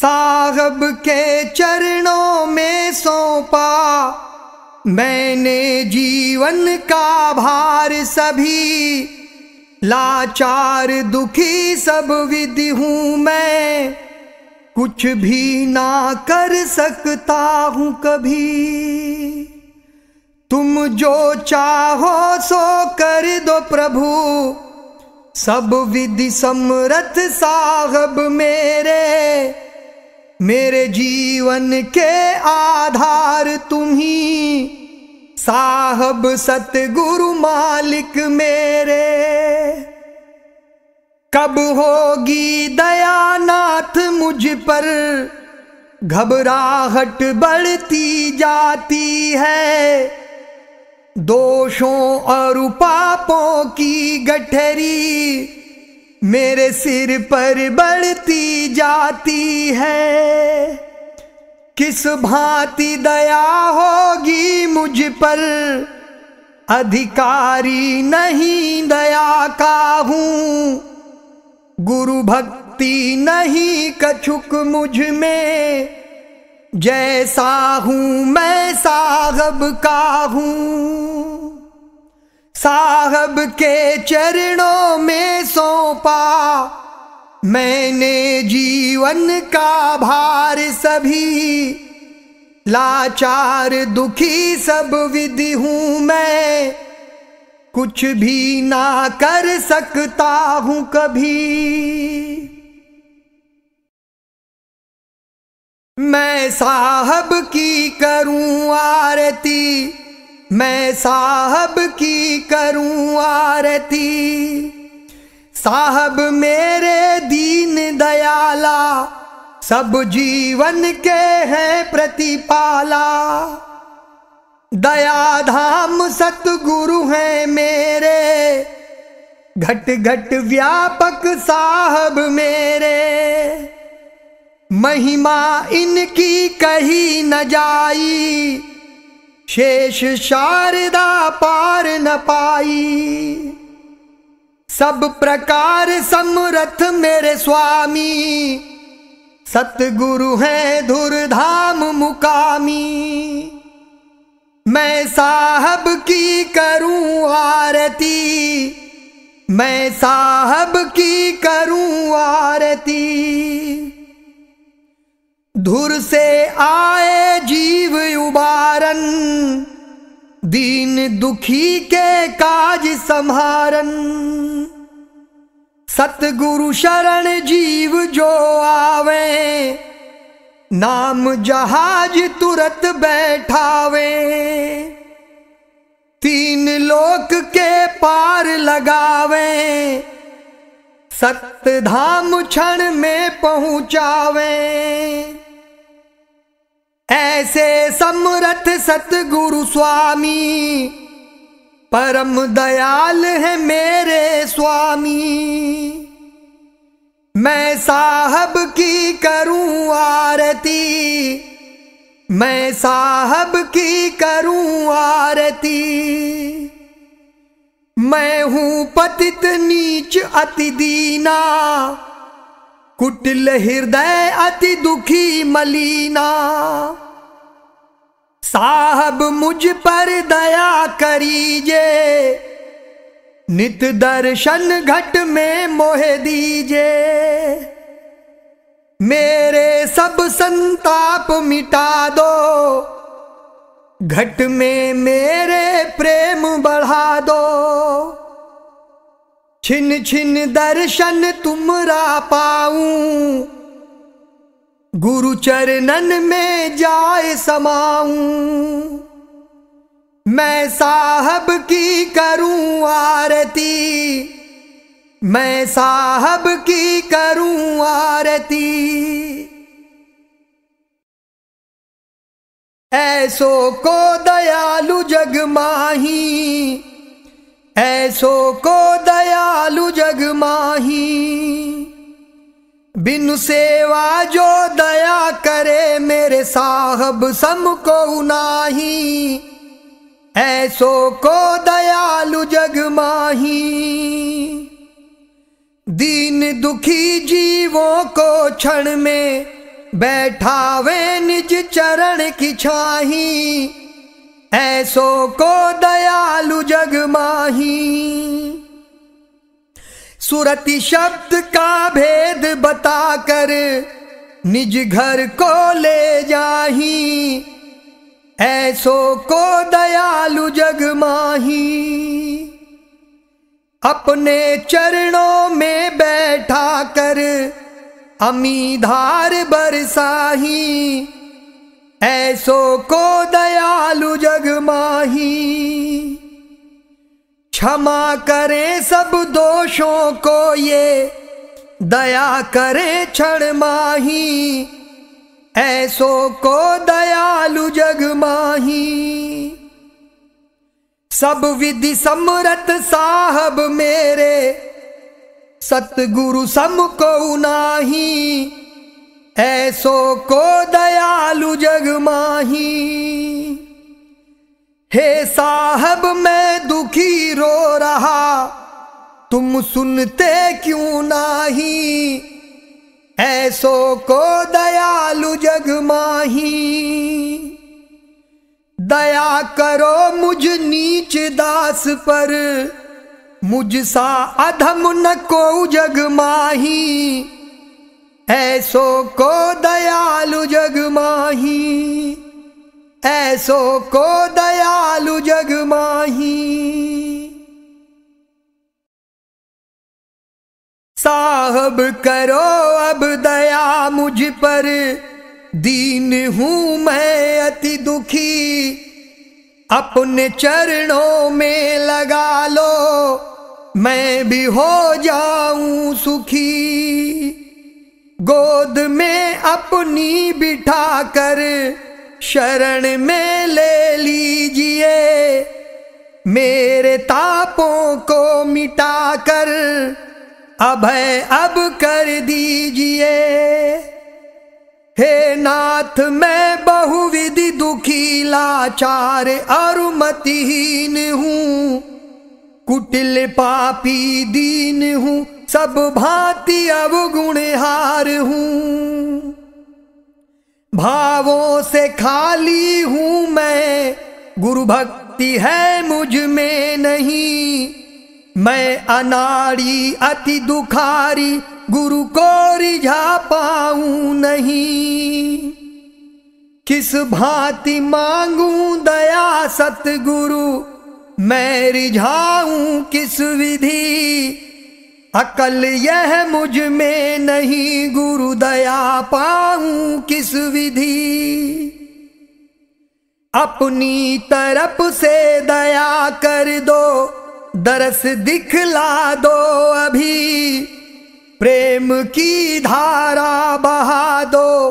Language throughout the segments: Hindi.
साहब के चरणों में सौंपा मैंने जीवन का भार। सभी लाचार दुखी सब विधि हूँ मैं, कुछ भी ना कर सकता हूँ कभी। तुम जो चाहो सो कर दो प्रभु, सब विधि समर्थ साहब मेरे जीवन के आधार तुम ही साहब सतगुरु मालिक मेरे। कब होगी दया नाथ मुझ पर, घबराहट बढ़ती जाती है। दोषों और पापों की गठरी मेरे सिर पर बढ़ती जाती है। किस भांति दया होगी मुझ पर, अधिकारी नहीं दया का हूँ। गुरु भक्ति नहीं कछुक मुझ में, जैसा हूँ मैं साहब का हूँ। साहब के चरणों में सौंपा मैंने जीवन का भार। सभी लाचार दुखी सब विधि हूँ मैं, कुछ भी ना कर सकता हूँ कभी। मैं साहब की करूं आरती, मैं साहब की करूं आरती। साहब मेरे दीन दयाला, सब जीवन के हैं प्रतिपाला। दया धाम सतगुरु हैं मेरे, घट घट व्यापक साहब मेरे। महिमा इनकी कही न जाई, शेष शारदा पार न पाई। सब प्रकार समर्थ मेरे स्वामी, सतगुरु हैं धुरधाम मुकामी। मैं साहब की करूं आरती, मैं साहब की करूं आरती। धुर से आए जीव उबारन, दीन दुखी के काज संहारन। सतगुरु शरण जीव जो आवे, नाम जहाज तुरत बैठावे। तीन लोक के पार लगावे, सत्य धाम क्षण में पहुंचावे। ऐसे समर्थ सतगुरु स्वामी, परम दयाल है मेरे स्वामी। मैं साहब की करूं आरती, मैं साहब की करूं आरती। मैं हूं पतित नीच अति दीना, कुटिल हृदय अति दुखी मलीना। साहब मुझ पर दया करीजे, नित दर्शन घट में मोह दीजे। मेरे सब संताप मिटा दो, घट में मेरे प्रेम बढ़ा दो। छिन छिन दर्शन तुमरा पाऊं, गुरु चरणन में जाए समाऊं। मैं साहब की करूं आरती, मैं साहब की करूं आरती। ऐसो को दयालु जग माही, ऐसो को दयालु जग माही। बिनु सेवा जो दया करे, मेरे साहब सम को नाही। ऐसो को दयालु जग माही। दीन दुखी जीवों को क्षण में बैठावे निज चरण की छाही, ऐसो को दयालु जग माही। सुरति शब्द का भेद बताकर निज घर को ले जाही, ऐसो को दयालु जग माही। अपने चरणों में बैठा कर अमी धार बरसाही, ऐसो को दयालु जग माही। क्षमा करे सब दोषों को ये, दया करे क्षण माही, ऐसो को दयालु जग माही। सब विधि समरथ साहब मेरे, सतगुरु सम को नाही, ऐसो को दयालु जग माही। हे साहब मैं दुखी रो रहा, तुम सुनते क्यों नाही, ऐसो को दयालु जग माही। दया करो मुझ नीच दास पर, मुझसा अधम न को जग माही, ऐसो को दयालु जग माही, ऐसो को दयालु जग माही। साहब करो अब दया मुझ पर, दीन हूं मैं अति दुखी, अपने चरणों में लगा लो, मैं भी हो जाऊं सुखी। गोद में अपनी बिठा कर शरण में ले लीजिए, मेरे तापों को मिटा कर अभय अब कर दीजिए। हे नाथ मैं बहुविधि दुखी लाचार और मतिहीन हूँ, कुटिल पापी दीन हूँ, सब भांति अवगुणहार हूँ। भावों से खाली हूँ मैं, गुरु भक्ति है मुझ में नहीं, मैं अनाड़ी अति दुखारी, गुरु को रिझा पाऊं नहीं। किस भांति मांगूं दया सतगुरु, मैं रिझाऊं किस विधि, अकल यह मुझ में नहीं, गुरु दया पाऊं किस विधि। अपनी तरफ से दया कर दो, दरस दिखला दो अभी, प्रेम की धारा बहा दो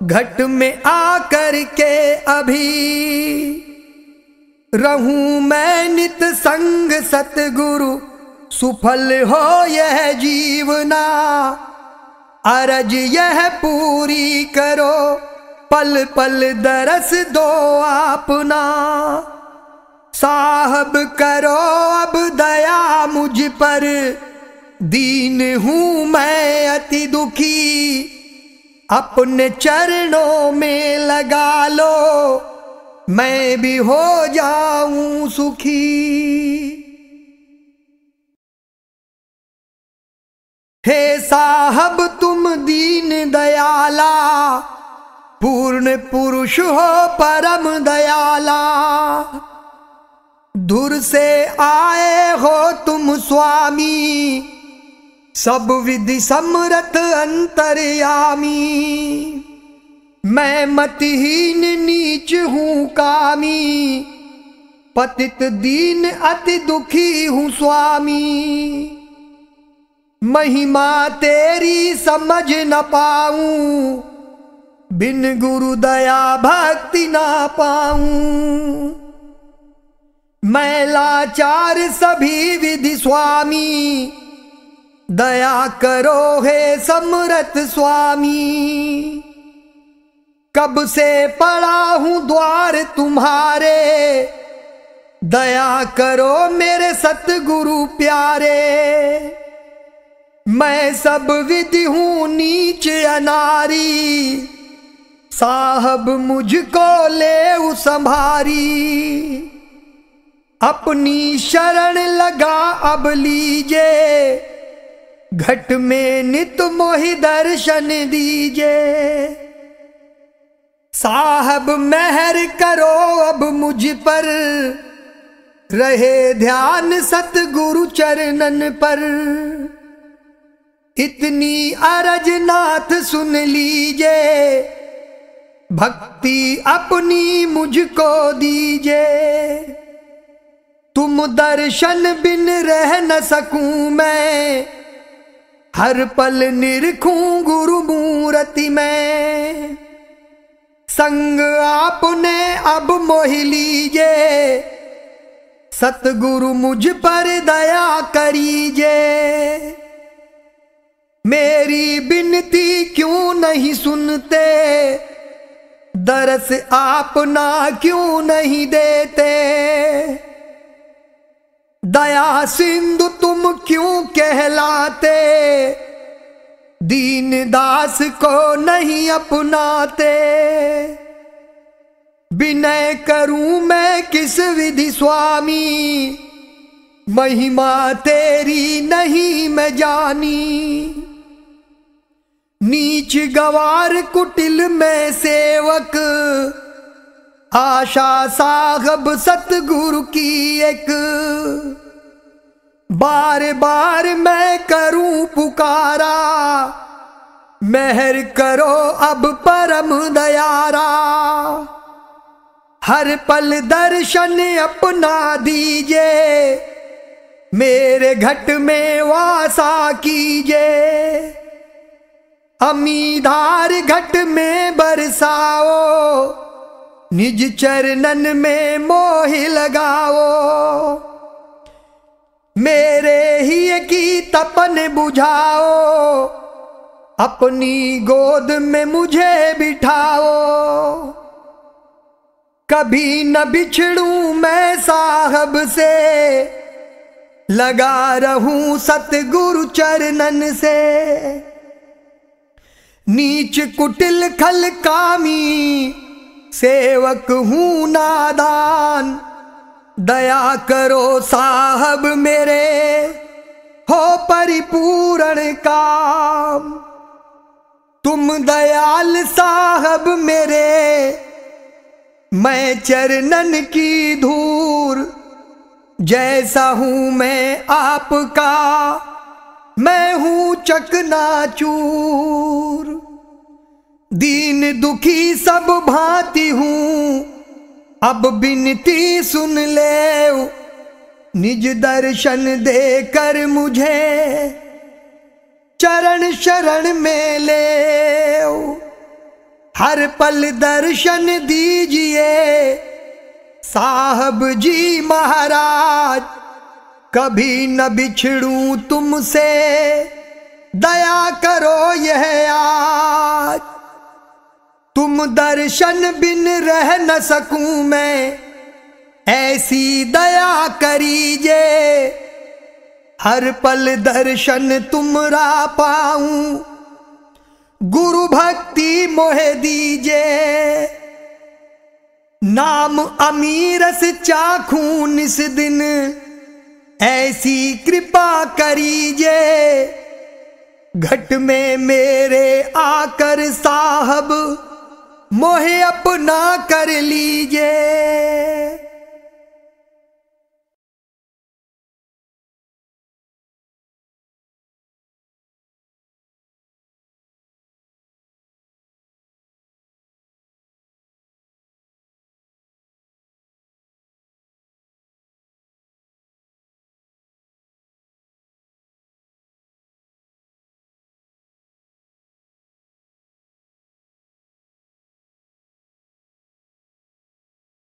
घट में आकर के अभी। रहूं मैं नित संग सतगुरु, सुफल हो यह जीवना, अरज यह पूरी करो, पल पल दरस दो आपना। साहब करो अब दया मुझ पर, दीन हूं मैं अति दुखी, अपने चरणों में लगा लो, मैं भी हो जाऊं सुखी। हे साहब तुम दीन दयाला, पूर्ण पुरुष हो परम दयाला, दूर से आए हो तुम स्वामी, सब विधि समरथ अंतर्यामी। मैं मतिहीन नीच हूँ कामी, पतित दीन अति दुखी हूँ स्वामी। महिमा तेरी समझ न पाऊं, बिन गुरु दया भक्ति ना पाऊं। मैं लाचार सभी विधि स्वामी, दया करो हे समरथ स्वामी। कब से पड़ा हूं द्वार तुम्हारे, दया करो मेरे सतगुरु प्यारे। मैं सब विधि हूं नीच अनारी, साहब मुझको ले संभारी, अपनी शरण लगा अब लीजे, घट में नित मोहि दर्शन दीजे। साहब मेहर करो अब मुझ पर, रहे ध्यान सतगुरु चरणन पर। इतनी अरज नाथ सुन लीजे, भक्ति अपनी मुझको दीजे। तुम दर्शन बिन रह न सकूं मैं, हर पल निरखूं गुरु मूर्ति में। संग आपने अब मोहि लीजे, सतगुरु मुझ पर दया करीजे। मेरी बिनती क्यों नहीं सुनते, दरस आपना क्यों नहीं देते। दया सिंधु तुम क्यों कहलाते, दीन दास को नहीं अपनाते। विनय करूं मैं किस विधि स्वामी, महिमा तेरी नहीं मैं जानी। नीच गवार कुटिल में सेवक, आशा साहब सतगुरु की एक। बार बार मैं करूं पुकारा, मेहर करो अब परम दयारा। हर पल दर्शन अपना दीजे, मेरे घट में वासा कीजे। अमीधार घट में बरसाओ, निज चरणन में मोह लगाओ। मेरे ही की तपन बुझाओ, अपनी गोद में मुझे बिठाओ। कभी न बिछड़ूं मैं साहब से, लगा रहूं सतगुरु चरणन से। नीच कुटिल खल कामी, सेवक हूं नादान। दया करो साहब मेरे, हो परिपूर्ण काम। तुम दयाल साहब मेरे, मैं चरणन की धूर। जैसा हूं मैं आपका, मैं हूं चकनाचूर। दीन दुखी सब भांति हूं, अब बिनती सुन ले। निज दर्शन देकर मुझे चरण शरण में ले। हर पल दर्शन दीजिए साहब जी महाराज, कभी न बिछड़ूं तुमसे, दया करो यह आज। तुम दर्शन बिन रह न सकूं मैं, ऐसी दया करीजे। हर पल दर्शन तुमरा पाऊं, गुरु भक्ति मोहे दीजे। नाम अमीरस चाखूं निस दिन, ऐसी कृपा करीजे। घट में मेरे आकर साहब, मोहे अपना कर लीजे।